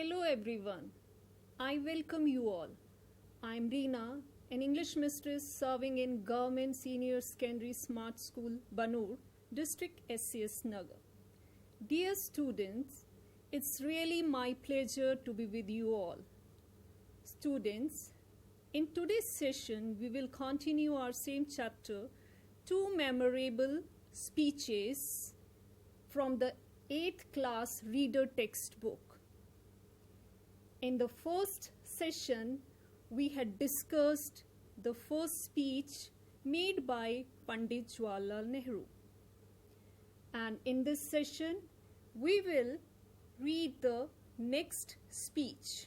Hello everyone. I welcome you all. I am Reena, an English mistress serving in Government Senior Secondary Smart School, Banur, District SCS Nagar. Dear students, it's really my pleasure to be with you all. Students, in today's session, we will continue our same chapter, two memorable speeches from the 8th class reader textbook. In the first session, we had discussed the first speech made by Pandit Jawaharlal Nehru. And in this session, we will read the next speech.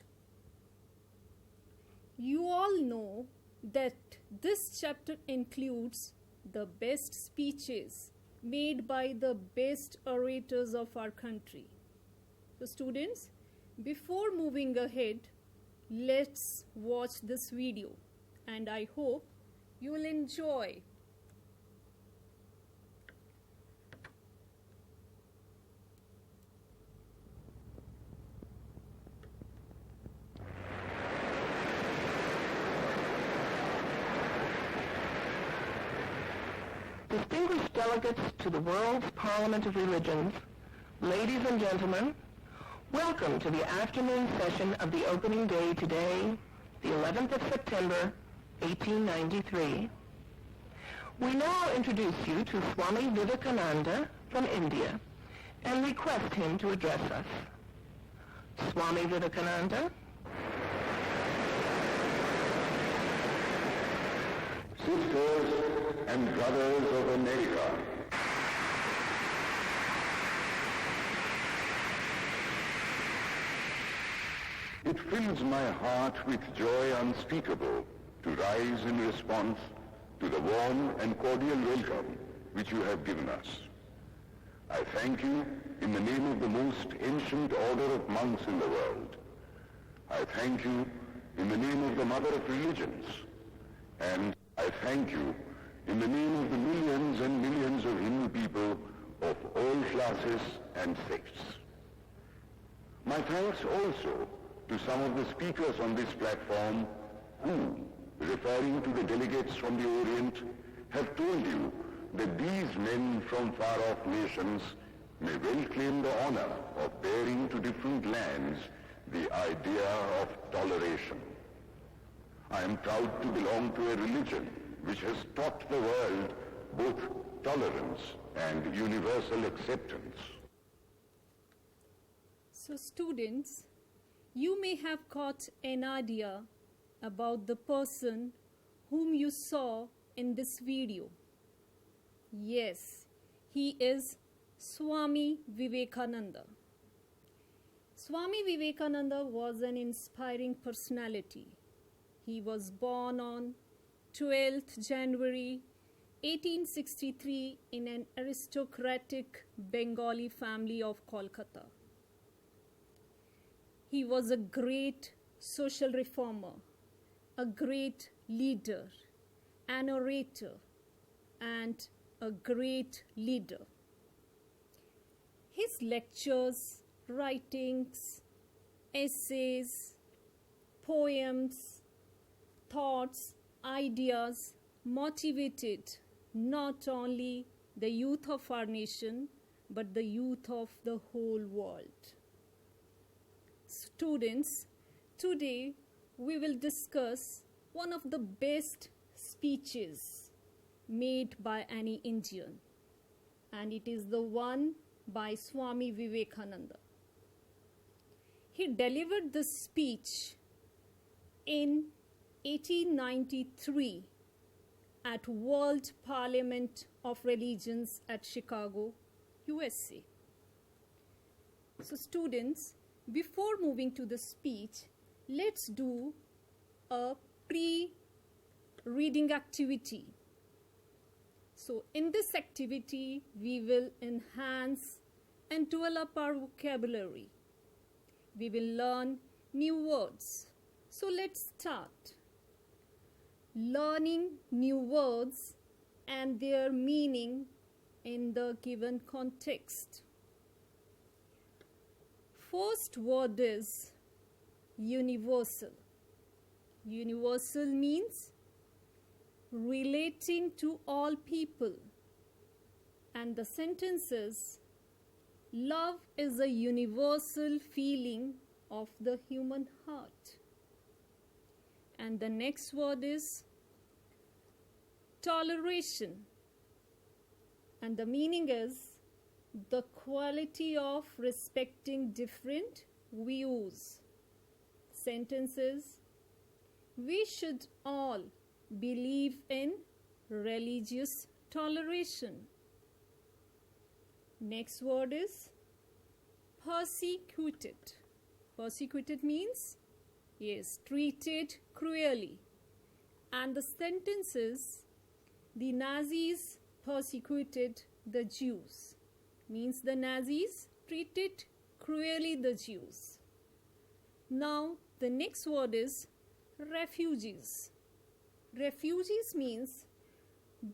You all know that this chapter includes the best speeches made by the best orators of our country. So students, before moving ahead, let's watch this video and I hope you will enjoy. Distinguished delegates to the World's Parliament of Religions, ladies and gentlemen, welcome to the afternoon session of the opening day today, the 11th of September, 1893. We now introduce you to Swami Vivekananda from India and request him to address us. Swami Vivekananda. Sisters and brothers of America, it fills my heart with joy unspeakable to rise in response to the warm and cordial welcome which you have given us. I thank you in the name of the most ancient order of monks in the world. I thank you in the name of the mother of religions. And I thank you in the name of the millions and millions of Hindu people of all classes and sects. My thanks also to some of the speakers on this platform who, referring to the delegates from the Orient, have told you that these men from far-off nations may well claim the honor of bearing to different lands the idea of toleration. I am proud to belong to a religion which has taught the world both tolerance and universal acceptance. So students, you may have got an idea about the person whom you saw in this video. Yes, he is Swami Vivekananda. Swami Vivekananda was an inspiring personality. He was born on 12th January 1863 in an aristocratic Bengali family of Kolkata. He was a great social reformer, a great leader, an orator, and a great leader. His lectures, writings, essays, poems, thoughts, ideas motivated not only the youth of our nation, but the youth of the whole world. Students, today we will discuss one of the best speeches made by any Indian, and it is the one by Swami Vivekananda. He delivered this speech in 1893 at World Parliament of Religions at Chicago, USA. So students, before moving to the speech, let's do a pre-reading activity. So in this activity, we will enhance and develop our vocabulary. We will learn new words. So let's start. Learning new words and their meaning in the given context. First word is universal. Universal means relating to all people. And the sentence is, love is a universal feeling of the human heart. And the next word is toleration. And the meaning is the quality of respecting different views. Sentence is, we should all believe in religious toleration. Next word is persecuted. Persecuted means, yes, treated cruelly. And the sentence is, the Nazis persecuted the Jews. Means the Nazis treated cruelly the Jews. Now the next word is refugees. Refugees means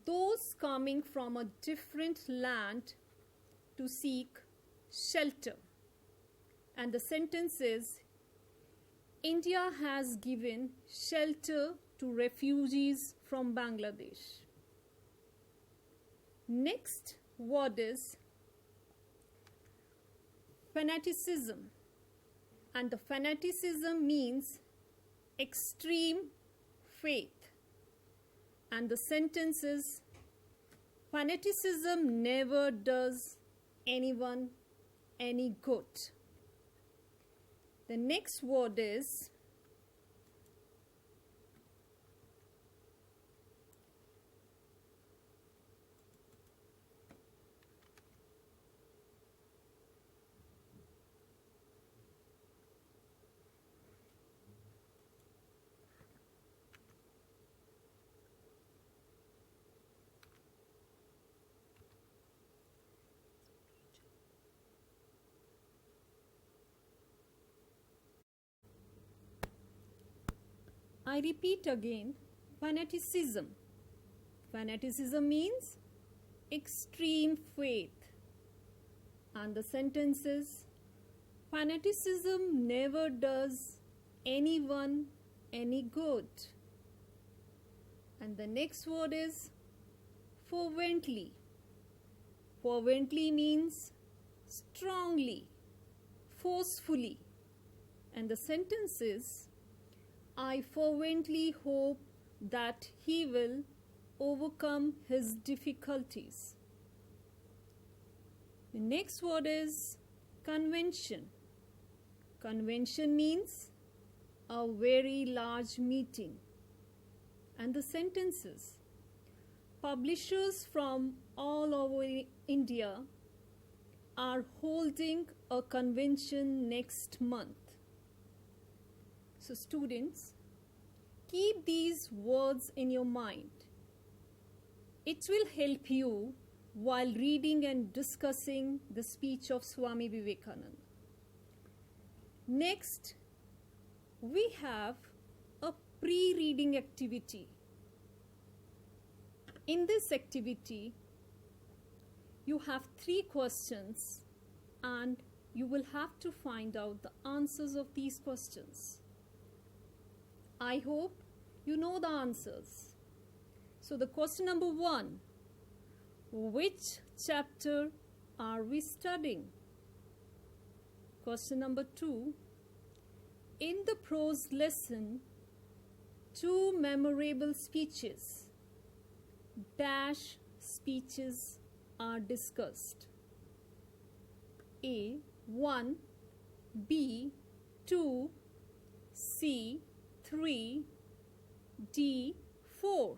those coming from a different land to seek shelter. And the sentence is, India has given shelter to refugees from Bangladesh. Next word is fanaticism. And the fanaticism means extreme faith. And the sentence is, fanaticism never does anyone any good. The next word is I repeat again, fanaticism. Fanaticism means extreme faith. And the sentence is, fanaticism never does anyone any good. And the next word is fervently. Fervently means strongly, forcefully. And the sentence is, I fervently hope that he will overcome his difficulties. The next word is convention. Convention means a very large meeting. And the sentence is, publishers from all over India are holding a convention next month. So students, keep these words in your mind. It will help you while reading and discussing the speech of Swami Vivekananda. Next, we have a pre-reading activity. In this activity, you have 3 questions and you will have to find out the answers of these questions. I hope you know the answers. So the question number 1, which chapter are we studying? Question number 2, in the prose lesson, 2 memorable speeches, dash speeches are discussed. A, 1, B, 2, C, 3, D, 4.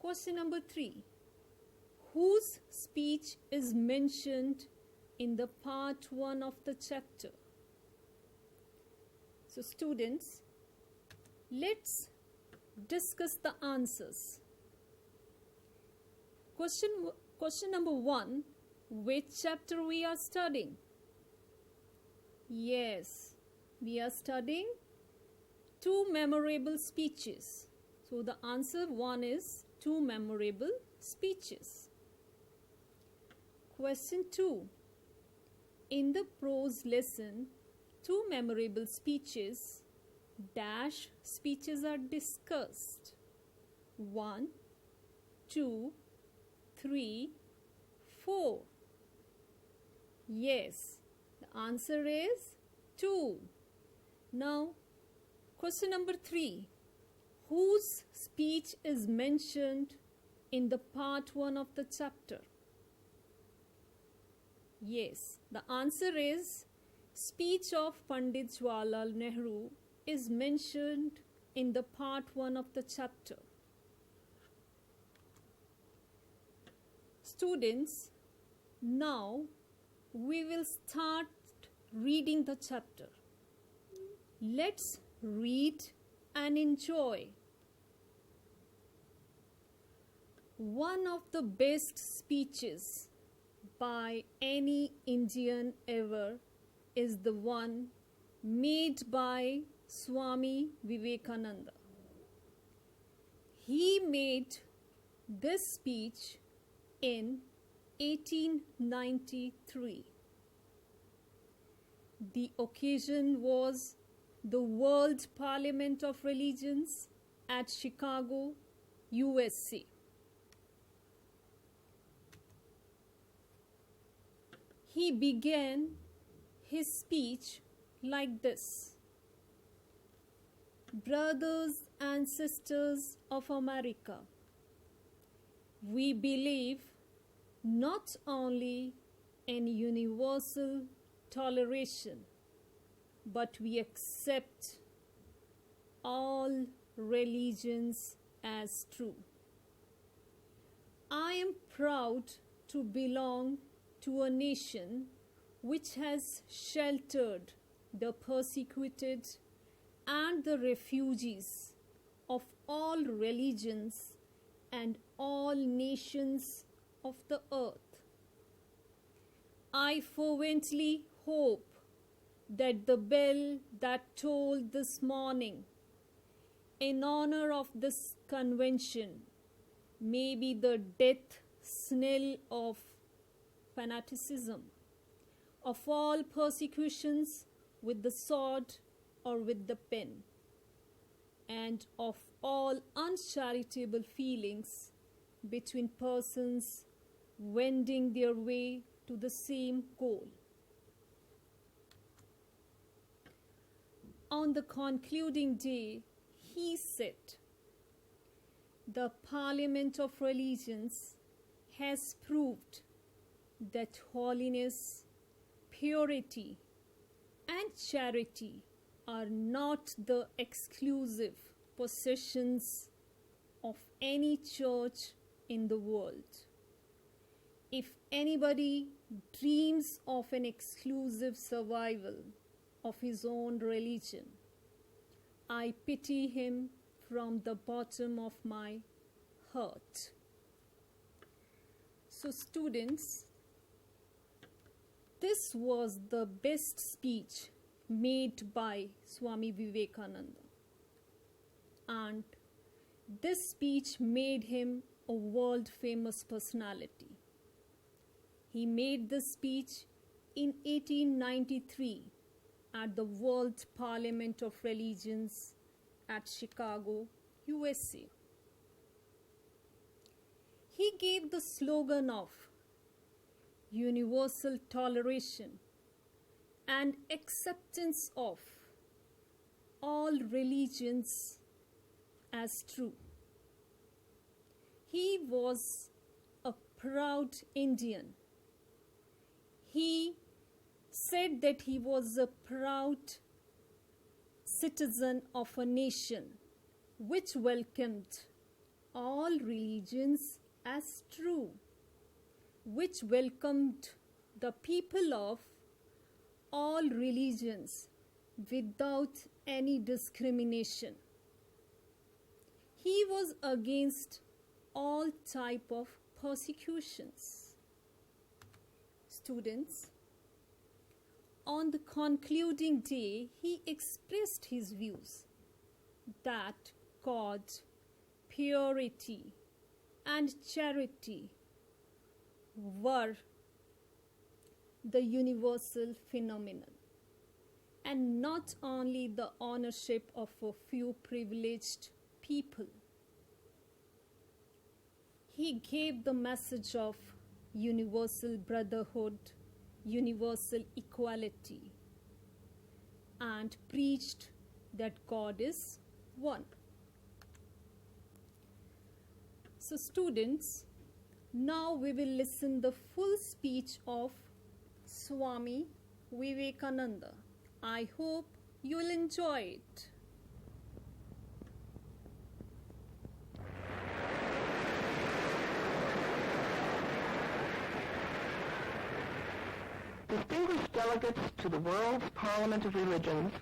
Question number 3. Whose speech is mentioned in the part 1 of the chapter? So students, let's discuss the answers. Question number 1. Which chapter we are studying? Yes, we are studying 2 memorable speeches. So the answer 1 is 2 memorable speeches. Question 2. In the prose lesson, two memorable speeches, dash speeches are discussed. 1, 2, 3, 4. Yes, the answer is 2. Now, question number 3. Whose speech is mentioned in the part 1 of the chapter? Yes, the answer is speech of Pandit Jawaharlal Nehru is mentioned in the part 1 of the chapter. Students, now we will start reading the chapter. Let's read and enjoy. One of the best speeches by any Indian ever is the one made by Swami Vivekananda. He made this speech in 1893. The occasion was the World Parliament of Religions at Chicago, USA. He began his speech like this: Brothers and sisters of America, we believe not only in universal toleration, but we accept all religions as true. I am proud to belong to a nation which has sheltered the persecuted and the refugees of all religions and all nations of the earth. I fervently hope that the bell that tolled this morning in honor of this convention may be the death knell of fanaticism, of all persecutions with the sword or with the pen, and of all uncharitable feelings between persons wending their way to the same goal. On the concluding day, he said, the Parliament of Religions has proved that holiness, purity, and charity are not the exclusive possessions of any church in the world. If anybody dreams of an exclusive survival of his own religion, I pity him from the bottom of my heart. So students, this was the best speech made by Swami Vivekananda, and this speech made him a world famous personality. He made this speech in 1893 at the World Parliament of Religions at Chicago, USA. He gave the slogan of universal toleration and acceptance of all religions as true. He was a proud Indian. He said that he was a proud citizen of a nation which welcomed all religions as true, which welcomed the people of all religions without any discrimination. He was against all type of persecutions. Students, on the concluding day, he expressed his views that God, purity, and charity were the universal phenomenon, and not only the ownership of a few privileged people. He gave the message of universal brotherhood, universal equality, and preached that God is one. So students, now we will listen the full speech of Swami Vivekananda. I hope you will enjoy it. Distinguished delegates to the world's Parliament of Religions,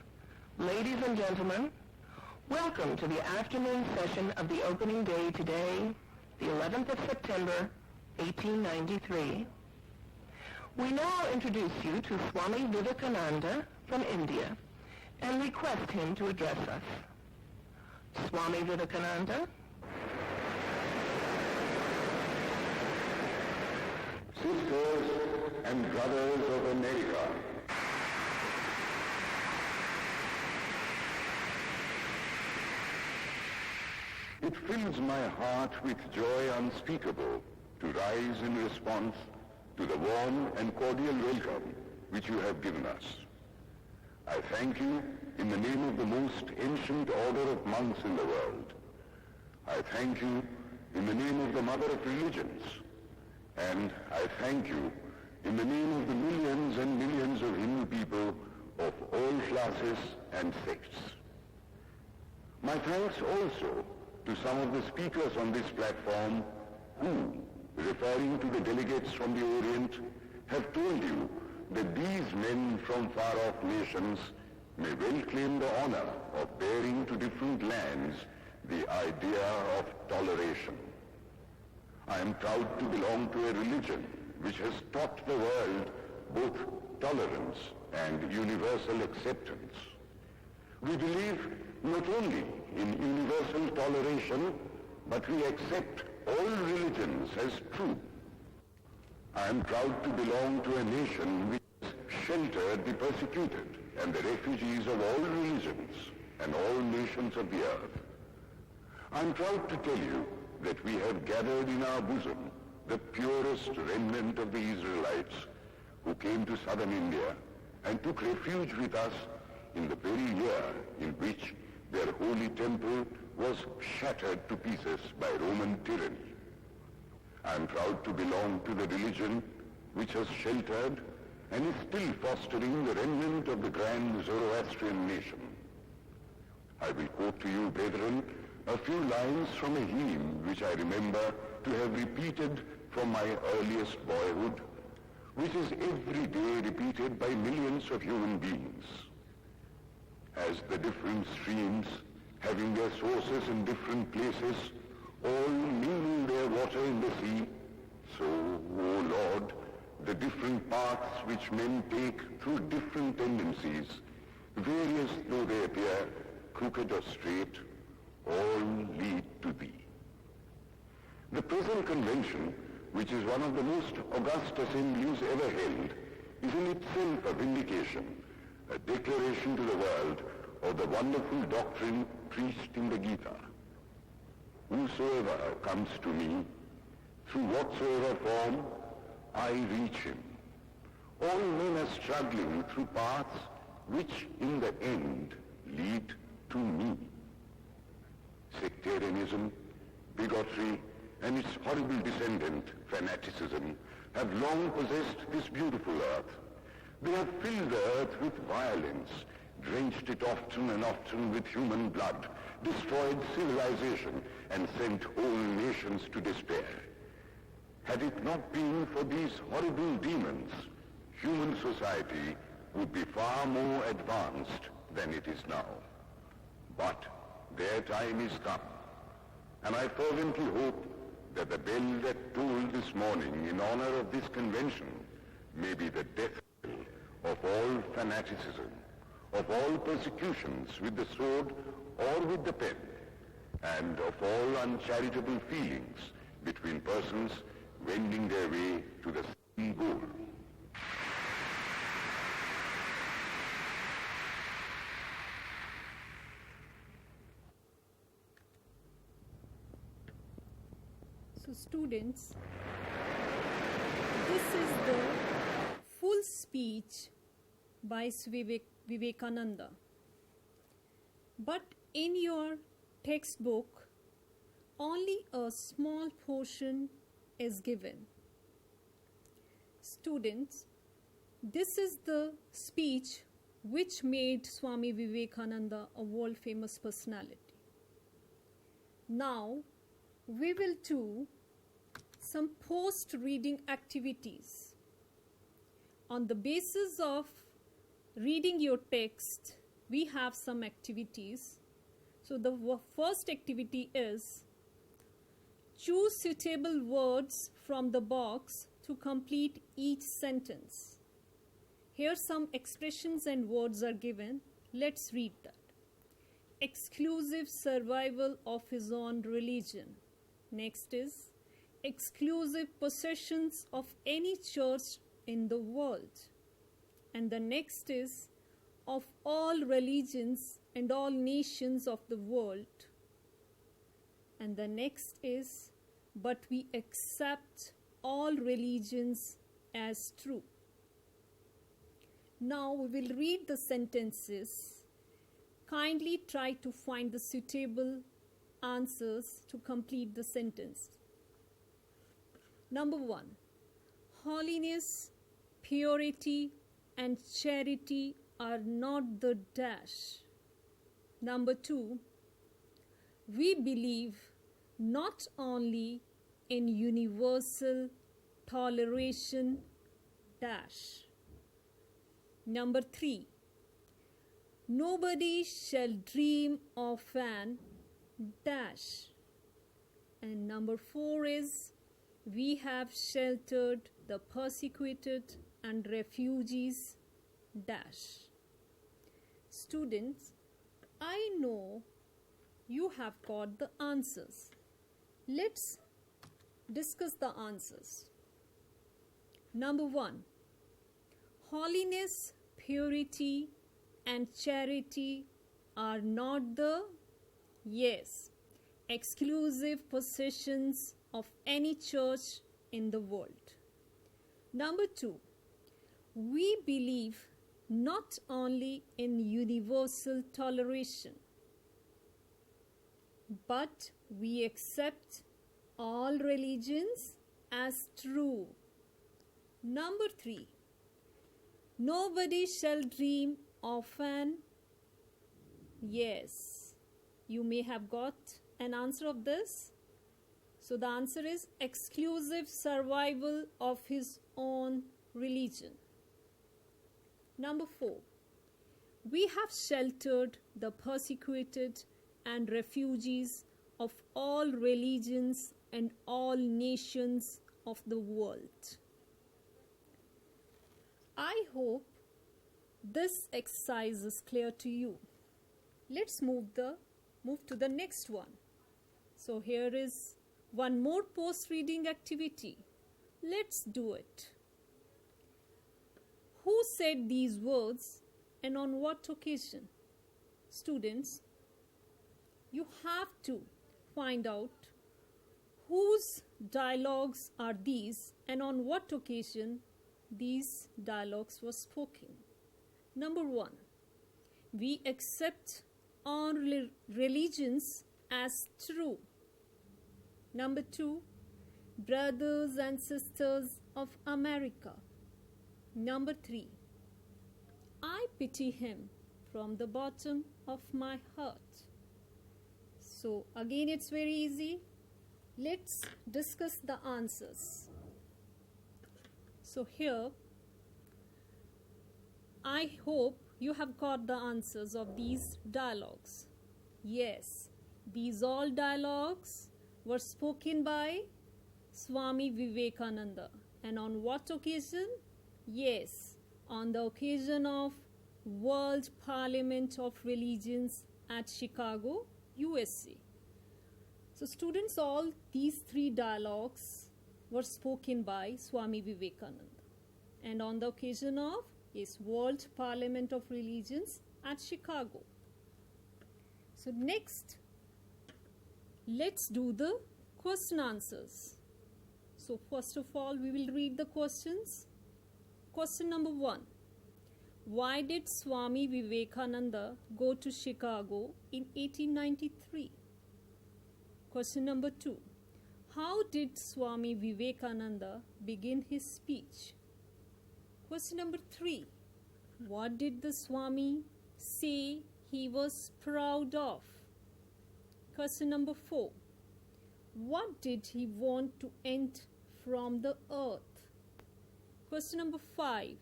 ladies and gentlemen, welcome to the afternoon session of the opening day today, the 11th of September, 1893. We now introduce you to Swami Vivekananda from India and request him to address us. Swami Vivekananda. Sisters and brothers of America, it fills my heart with joy unspeakable to rise in response to the warm and cordial welcome which you have given us. I thank you in the name of the most ancient order of monks in the world. I thank you in the name of the Mother of Religions. And I thank you in the name of the millions and millions of Hindu people of all classes and sects. My thanks also to some of the speakers on this platform who, referring to the delegates from the Orient, have told you that these men from far-off nations may well claim the honor of bearing to different lands the idea of toleration. I am proud to belong to a religion which has taught the world both tolerance and universal acceptance. We believe not only in universal toleration, but we accept all religions as true. I am proud to belong to a nation which has sheltered the persecuted and the refugees of all religions and all nations of the earth. I am proud to tell you that we have gathered in our bosom the purest remnant of the Israelites who came to southern India and took refuge with us in the very year in which their holy temple was shattered to pieces by Roman tyranny. I am proud to belong to the religion which has sheltered and is still fostering the remnant of the grand Zoroastrian nation. I will quote to you, brethren, a few lines from a hymn which I remember to have repeated from my earliest boyhood, which is every day repeated by millions of human beings. As the different streams, having their sources in different places, all mingle their water in the sea, so, O Lord, the different paths which men take through different tendencies, various though they appear, crooked or straight, all lead to thee. The present convention, which is one of the most august assemblies ever held, is in itself a vindication, a declaration to the world of the wonderful doctrine preached in the Gita. Whosoever comes to me, through whatsoever form, I reach him. All men are struggling through paths which in the end lead to me. Sectarianism, bigotry, and its horrible descendant, fanaticism, have long possessed this beautiful earth. They have filled the earth with violence, drenched it often and often with human blood, destroyed civilization, and sent whole nations to despair. Had it not been for these horrible demons, human society would be far more advanced than it is now. But their time is come, and I fervently hope that the bell that tolled this morning in honor of this convention may be the death bell of all fanaticism, of all persecutions with the sword or with the pen, and of all uncharitable feelings between persons wending their way to the same goal. So students, this is the full speech by Swami Vivekananda. But in your textbook, only a small portion is given. Students, this is the speech which made Swami Vivekananda a world famous personality. Now, we will do some post-reading activities. On the basis of reading your text, we have some activities. So the first activity is choose suitable words from the box to complete each sentence. Here some expressions and words are given. Let's read that. Exclusive survival of his own religion. Next is exclusive possessions of any church in the world. And the next is of all religions and all nations of the world. And the next is, but we accept all religions as true. Now we will read the sentences. Kindly try to find the suitable answers to complete the sentence. Number 1. Holiness, purity, and charity are not the dash. Number 2. We believe not only in universal toleration dash. Number 3. Nobody shall dream of an dash. And number 4 is we have sheltered the persecuted and refugees dash. Students, I know you have got the answers. Let's discuss the answers. Number 1. Holiness, purity, and charity are not the exclusive possessions of any church in the world. Number 2. We believe not only in universal toleration, but we accept all religions as true. Number 3. Nobody shall dream of an you may have got an answer of this. So the answer is exclusive survival of his own religion. Number 4. We have sheltered the persecuted and refugees of all religions and all nations of the world. I hope this exercise is clear to you. Let's move to the next one. So here is one more post-reading activity. Let's do it. Who said these words and on what occasion? Students, you have to find out whose dialogues are these and on what occasion these dialogues were spoken. Number 1. We accept all religions as true. Number 2. Brothers and sisters of America. Number 3. I pity him from the bottom of my heart. So again, it's very easy. Let's discuss the answers. So here, I hope you have got the answers of these dialogues. Yes, these all dialogues were spoken by Swami Vivekananda. And on what occasion? Yes, on the occasion of World Parliament of Religions at Chicago, USA. So students, all these 3 dialogues were spoken by Swami Vivekananda. And on the occasion of World Parliament of Religions at Chicago. So next, let's do the question answers. So first of all, we will read the questions. Question number 1. Why did Swami Vivekananda go to Chicago in 1893? Question number 2. How did Swami Vivekananda begin his speech? Question number 3. What did the Swami say he was proud of? Question number 4. What did he want to end from the earth? Question number 5.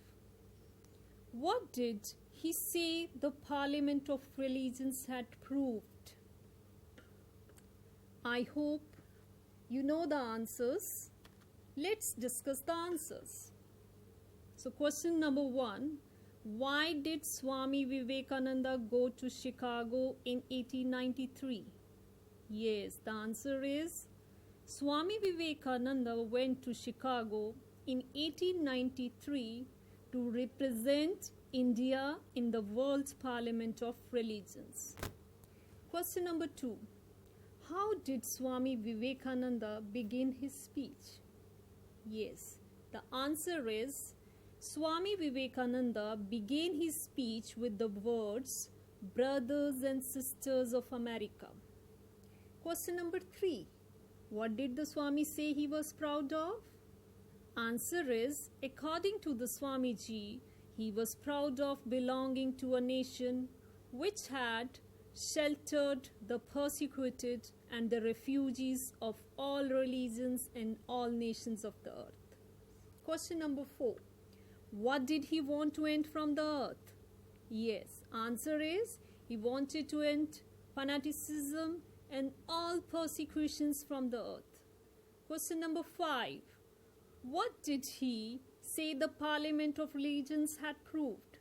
What did he say the Parliament of Religions had proved? I hope you know the answers. Let's discuss the answers. So question number 1. Why did Swami Vivekananda go to Chicago in 1893? Yes, the answer is Swami Vivekananda went to Chicago in 1893 to represent India in the World Parliament of Religions. Question number 2. How did Swami Vivekananda begin his speech? Yes, the answer is Swami Vivekananda began his speech with the words, "Brothers and sisters of America." Question number 3. What did the Swami say he was proud of? Answer is, according to the Swamiji, he was proud of belonging to a nation which had sheltered the persecuted and the refugees of all religions and all nations of the earth. Question number 4. What did he want to end from the earth? Yes, answer is he wanted to end fanaticism and all persecutions from the earth. Question number 5. What did he say the Parliament of Religions had proved?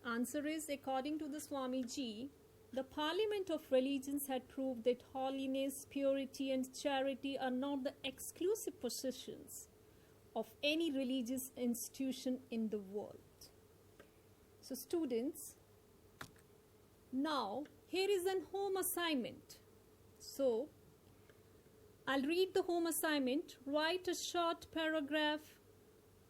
Answer is, according to the Swamiji, the Parliament of Religions had proved that holiness, purity and charity are not the exclusive possessions of any religious institution in the world. So students, now here is an home assignment. So I'll read the home assignment. Write a short paragraph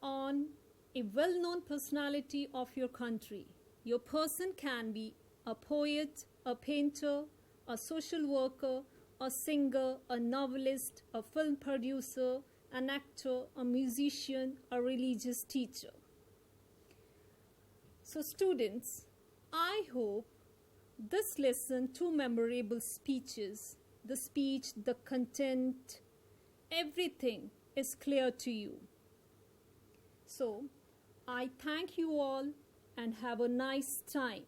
on a well-known personality of your country. Your person can be a poet, a painter, a social worker, a singer, a novelist, a film producer, an actor, a musician, a religious teacher. So students, I hope this lesson, 2 memorable speeches, the speech, the content, everything is clear to you. So I thank you all and have a nice time.